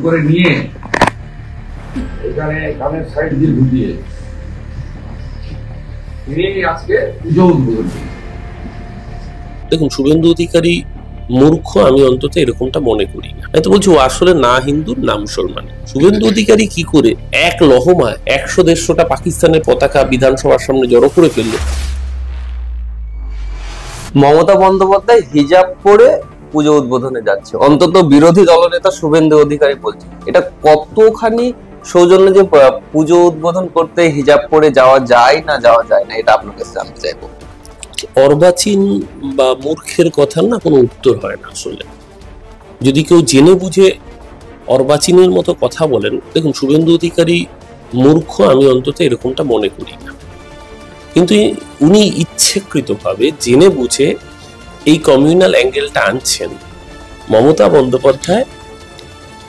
করে নিয়ে এখানে কানের সাইড দিয়ে ঢুকিয়ে তিনি আজকে পুজো উদ্বোধন করেন। দেখুন, শুভেন্দু অধিকারী মূর্খ আমি অন্তত এরকমটা মনে করি না। আমি তো বলছি ও আসলে না হিন্দু না মুসলমান। শুভেন্দু অধিকারী কি করে এক লহমায় 100-150টা পাকিস্তানের পতাকা বিধানসভার সামনে জড়ো করে ফেললো? মমতা বন্দ্যোপাধ্যায় হিজাব পরে পুজো উদ্বোধনে যাচ্ছে, অন্তত বিরোধী দলনেতা শুভেন্দু অধিকারী বলছে। এটা কতখানি সৌজন্য যে পুজো উদ্বোধন করতে হিজাব পরে যাওয়া যায় না এটা আপনার কাছে জানতে চাইবো। অর্বাচীন বা মূর্খের কথার না কোনো উত্তর হয় না। আসলে যদি কেউ জেনে বুঝে অর্বাচীনের মতো কথা বলেন, দেখুন শুভেন্দু অধিকারী মূর্খ আমি অন্তত এরকমটা মনে করি না, কিন্তু উনি ইচ্ছাকৃতভাবে জেনে বুঝে এই কমিউনাল অ্যাঙ্গেলটা আনছেন। মমতা বন্দ্যোপাধ্যায়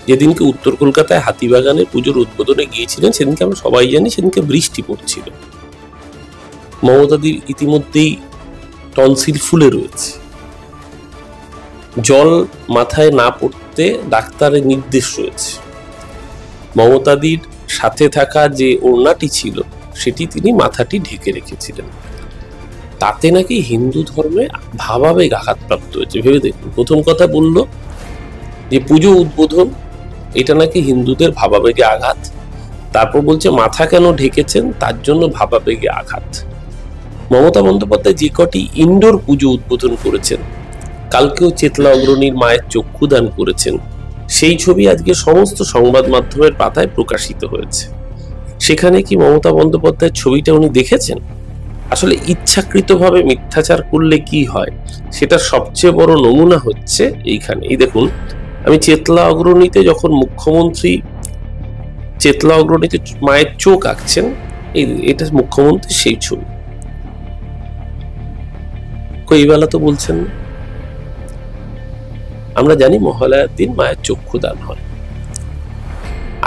যেদিনকে উত্তর কলকাতায় হাতিবাগানে পুজোর উদ্বোধনে গিয়েছিলেন, সেদিনকে আমরা সবাই জানি সেদিনকে বৃষ্টি পড়ছিল। মমতাদির ইতিমধ্যেই টনসিল ফুলে রয়েছে, জল মাথায় না পড়তে ডাক্তারের নির্দেশ রয়েছে। মমতাদির সাথে থাকা যে ওড়নাটি ছিল সেটি তিনি মাথাটি ঢেকে রেখেছিলেন। তাতে নাকি হিন্দু ধর্মে ভাবাবেগ আঘাতপ্রাপ্ত হয়েছে। ভেবে দেখুন, প্রথম কথা বলল যে পুজো উদ্বোধন এটা নাকি হিন্দুদের ভাবাবেগে আঘাত, তারপর বলছে মাথা কেন ঢেকেছেন তার জন্য ভাবাবেগে আঘাত। মমতা বন্দ্যোপাধ্যায় যে কটি ইনডোর পুজো উদ্বোধন করেছেন, কালকেও চেতলা অগ্রণীর মায়ের চক্ষুদান করেছেন, সেই ছবি আজকে সমস্ত সংবাদ মাধ্যমের পাতায় প্রকাশিত হয়েছে। সেখানে কি মমতা বন্দ্যোপাধ্যায়ের ছবিটা উনি দেখেছেন? আসলে ইচ্ছাকৃতভাবে মিথ্যাচার করলে কি হয় সেটা সবচেয়ে বড় নমুনা হচ্ছে এইখানে। এই দেখুন, আমি চেতলা অগ্রণীতে যখন মুখ্যমন্ত্রী চেতলা অগ্রণীতে মায়ের চোখ আঁকছেন, এটা মুখ্যমন্ত্রী সেই ছবি। এই বেলা তো বলছেন না। আমরা জানি মহালয়ার দিন মায়ের চক্ষুদান হয়।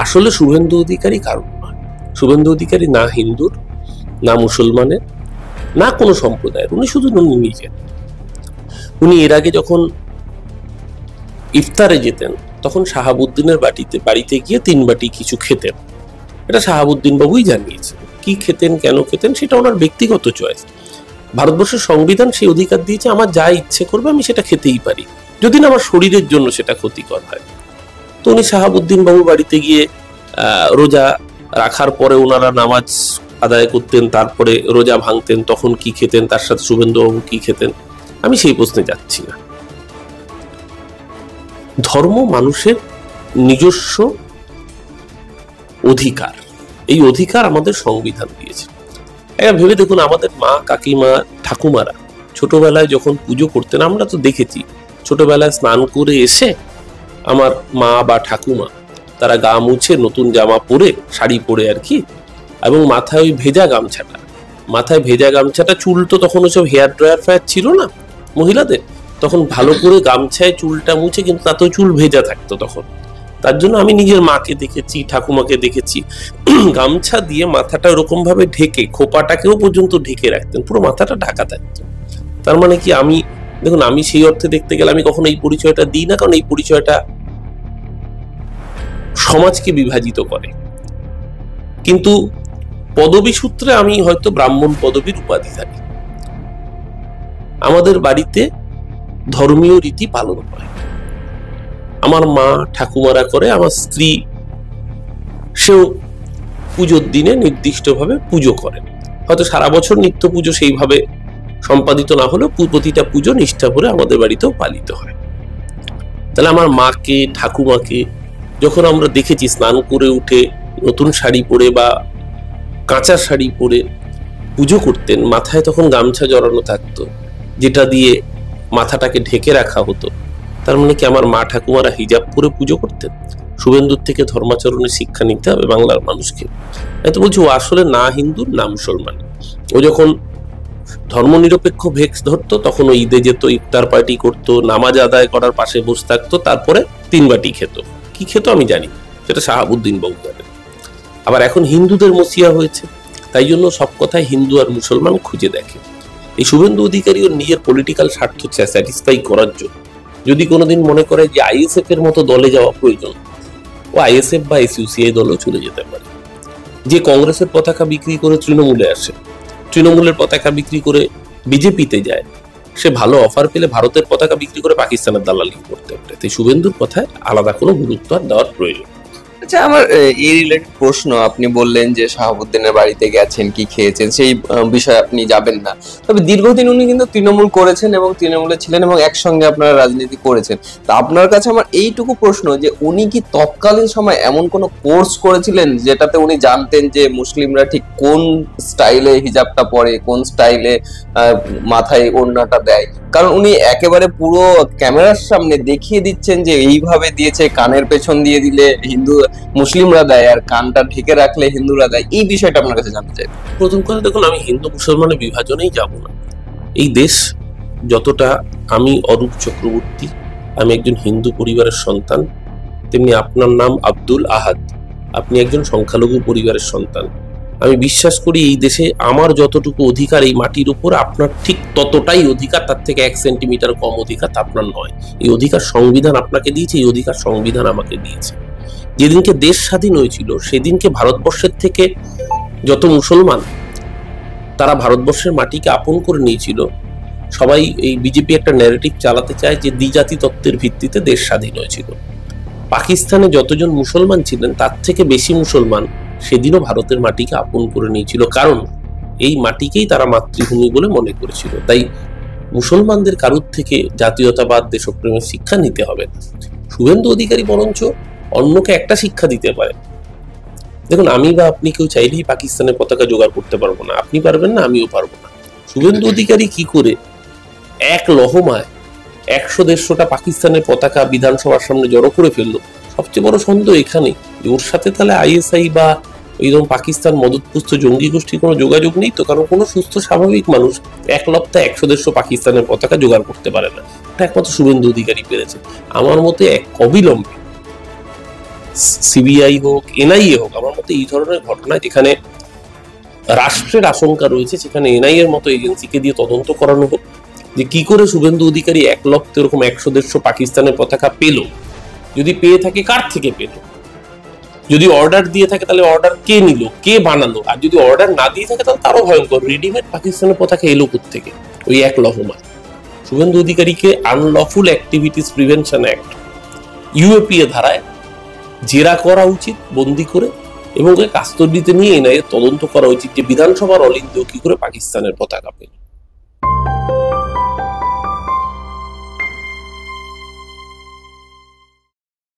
আসলে শুভেন্দু অধিকারী কারণ নয়। শুভেন্দু অধিকারী না হিন্দুর, না মুসলমানের, না কোনো সম্প্রদায়ের। উনি শুধু নিজের। উনি এর আগে যখন ইফতারে যেতেন তখন শাহাবুদ্দিনের বাড়িতে গিয়ে 3 বাটি কিছু খেতেন। এটা শাহাবুদ্দিন বাবুই জানিয়েছেন। কি খেতেন, কেন খেতেন সেটা ওনার ব্যক্তিগত চয়েস। ভারতবর্ষের সংবিধান সেই অধিকার দিয়েছে, আমার যা ইচ্ছে করবে আমি সেটা খেতেই পারি, যদি না আমার শরীরের জন্য সেটা ক্ষতিকর হয়। তো উনি শাহাবুদ্দিন বাবু বাড়িতে গিয়ে রোজা রাখার পরে ওনারা নামাজ আদায় করতেন, তারপরে রোজা ভাঙতেন, তখন কি খেতেন, তার সাথে শুভেন্দু বাবু কি খেতেন, আমি সেই প্রশ্নে যাচ্ছি না। ধর্ম মানুষের নিজস্ব অধিকার, এই অধিকার আমাদের সংবিধান দিয়েছে। ভেবে দেখুন, আমাদের মা, কাকিমা, ঠাকুমারা ছোটবেলায় যখন পুজো করতেন, আমরা তো দেখেছি ছোটবেলায় স্নান করে এসে আমার মা বা ঠাকুমা তারা গা মুছে নতুন জামা পরে, শাড়ি পরে আর কি, এবং মাথায় ওই ভেজা গামছাটা, চুল তো তখন ওসব হেয়ার ড্রায়ার ফ্যায়ার ছিল না মহিলাদের, তখন ভালো করে গামছায় চুলটা মুছে, কিন্তু তাতেও চুল ভেজা থাকতো তখন। তার জন্য আমি নিজের মাকে দেখেছি, ঠাকুমাকে দেখেছি গামছা দিয়ে মাথাটা ওরকম ভাবে ঢেকে, খোপাটাকেও পর্যন্ত ঢেকে রাখতেন, পুরো মাথাটা ঢাকা থাকতো। তার মানে কি, দেখুন আমি সেই অর্থে দেখতে গেলে আমি কখনো এই পরিচয়টা দিই না, কারণ এই পরিচয়টা সমাজকে বিভাজিত করে। কিন্তু পদবী সূত্রে আমি হয়তো ব্রাহ্মণ পদবীর উপাধিধারী। আমাদের বাড়িতে ধর্মীয় রীতি পালন হয়, আমার মা ঠাকুমারা করে, আমার স্ত্রী সেও পুজোর দিনে নির্দিষ্টভাবে পুজো করেন। হয়তো সারা বছর নিত্য পুজো সেইভাবে সম্পাদিত না হলেও প্রতিটা পুজো নিষ্ঠা করে আমাদের বাড়িতেও পালিত হয়। তাহলে আমার মাকে, ঠাকুমাকে যখন আমরা দেখেছি স্নান করে উঠে নতুন শাড়ি পরে বা কাঁচা শাড়ি পরে পুজো করতেন, মাথায় তখন গামছা জড়ানো থাকতো যেটা দিয়ে মাথাটাকে ঢেকে রাখা হতো, তার মানে কি আমার মা ঠাকুমারা হিজাব পরে পুজো করতেন? শুভেন্দুর থেকে ধর্মাচরণের শিক্ষা নিতে হবে বাংলার মানুষকে। আমি তো বলছি ও আসলে না হিন্দু না মুসলমান। ও যখন ধর্মনিরপেক্ষ ভেক্স ধরতো তখন ও ঈদে যেত, ইফতার পার্টি করতো, নামাজ আদায় করার পাশে বসে থাকতো, তারপরে 3 বাটি খেত। কি খেত আমি জানি, সেটা শাহাবুদ্দিন বাবু জানেন। আবার এখন হিন্দুদের মসিয়া হয়েছে, তাই জন্য সব কথায় হিন্দু আর মুসলমান খুঁজে দেখে। এই শুভেন্দু অধিকারী ওর নিজের পলিটিক্যাল স্বার্থ স্যাটিসফাই করার জন্য যদি কোনোদিন মনে করে যে আইএসএফ এর মতো দলে যাওয়া প্রয়োজন, ও আইএসএফ বা এসইউসিআই দলও চলে যেতে পারে। যে কংগ্রেসের পতাকা বিক্রি করে তৃণমূলে আসে, তৃণমূলের পতাকা বিক্রি করে বিজেপিতে যায়, সে ভালো অফার পেলে ভারতের পতাকা বিক্রি করে পাকিস্তানের দালালি করতে পারে। তাই শুভেন্দুর কথায় আলাদা কোনো গুরুত্ব আর দেওয়ার প্রয়োজন। আচ্ছা, আমার এই রিলেটেড প্রশ্ন, আপনি বললেন যে শাহাবুদ্দিনের বাড়িতে গেছেন, কি খেয়েছেন, সেই বিষয়ে আপনি যাবেন না, তবে দীর্ঘদিন উনি কিন্তু তৃণমূল করেছেন এবং তৃণমূলে ছিলেন এবং একসঙ্গে আপনারা রাজনীতি করেছেন। তা আপনার কাছে আমার এইটুকু প্রশ্ন যে উনি কি তৎকালীন সময় এমন কোনো কোর্স করেছিলেন যেটাতে উনি জানতেন যে মুসলিমরা ঠিক কোন স্টাইলে হিজাবটা পরে, কোন স্টাইলে মাথায় ওড়নাটা দেয়? কারণ উনি একেবারে পুরো ক্যামেরার সামনে দেখিয়ে দিচ্ছেন যে এইভাবে দিয়েছে, কানের পেছন দিয়ে দিলে হিন্দু মুসলিমরা দেয় আর কানটা ঢেকে রাখলে হিন্দুরা দেয়। এই বিষয়টা আপনার কাছে জানতে চাই। প্রথম কথা, দেখুন, আমি হিন্দু মুসলমানের বিভাজনেই যাব না। এই দেশ যতটা, আমি অরূপ চক্রবর্তী, আমি একজন হিন্দু পরিবারের সন্তান, তেমনি আপনার নাম আব্দুল আহাদ, আপনি একজন সংখ্যালঘু পরিবারের সন্তান। আমি বিশ্বাস করি এই দেশে আমার যতটুকু অধিকার এই মাটির উপর, আপনার ঠিক ততটাই অধিকার, তার থেকে 1 সেন্টিমিটার কম অধিকার আপনার নয়। এই অধিকার সংবিধান আপনাকে দিয়েছে, এই অধিকার সংবিধান আমাকে দিয়েছে। যেদিনকে দেশ স্বাধীন হয়েছিল সেদিনকে ভারতবর্ষের থেকে যত মুসলমান তারা ভারতবর্ষের মাটিকে আপন করে নিয়েছিল, সবাই এই বিজেপি একটা ন্যারেটিভ চালাতে চায় যে দ্বিজাতি তত্ত্বের ভিত্তিতে দেশ স্বাধীন হয়েছিল। পাকিস্তানে যতজন মুসলমান ছিলেন তার থেকে বেশি মুসলমান সেদিনও ভারতের মাটিকে আপন করে নিয়েছিল, কারণ এই মাটিকেই তারা মাতৃভূমি বলে মনে করেছিল। তাই মুসলমানদের কারুর থেকে জাতীয়তাবাদ, দেশপ্রেমের শিক্ষা নিতে হবে না। শুভেন্দু অধিকারী বরঞ্চ অন্যকে একটা শিক্ষা দিতে পারে। দেখুন, আমি বা আপনি কেউ চাইলেই পাকিস্তানের পতাকা জোগাড় করতে পারবো না, আপনি পারবেন না, আমিও পারবো না। শুভেন্দু অধিকারী কি করে এক লহমায় 100-150টা পাকিস্তানের পতাকা বিধানসভার সামনে জড়ো করে ফেললো? সবচেয়ে বড় সন্দেহ এখানে যে ওর সাথে তাহলে আইএসআই বা এইরকম পাকিস্তান মদতপুষ্ট জঙ্গি গোষ্ঠীর কোনো যোগাযোগ নেই তো? কারণ কোনো সুস্থ স্বাভাবিক মানুষ এক লপ্তাহে 100-150 পাকিস্তানের পতাকা জোগাড় করতে পারে না। এটা একমাত্র শুভেন্দু অধিকারী পেরেছে। আমার মতে এক অবিলম্বে সিবিআই হোক, এনআইএ হোক, আমার মতে এই ধরনের ঘটনায় যেখানে রাষ্ট্রের আশঙ্কা রয়েছে সেখানে এনআইএর মতো এজেন্সিকে দিয়ে তদন্ত করানো হোক যে কি করে শুভেন্দু অধিকারী 1 লক্ষ এরকম 100-150 পাকিস্তানের পতাকা পেল, যদি পেয়ে থাকে কার থেকে পেল, যদি অর্ডার দিয়ে থাকে তাহলে অর্ডার কে নিল, কে বানালো, আর যদি অর্ডার না দিয়ে থাকে তাহলে তারও ভয়ঙ্কর, রেডিমেড পাকিস্তানের পতাকা এলো থেকে ওই 1 লহমায়। শুভেন্দু অধিকারীকে unlawful activities prevention act UAPA ধারায় জেরা করা উচিত বন্দি করে, এবং কাস্টডিতে নিয়ে এনআইএ তদন্ত করা উচিত যে বিধানসভার অলিন্দেও কি করে পাকিস্তানের পতাকা পেল।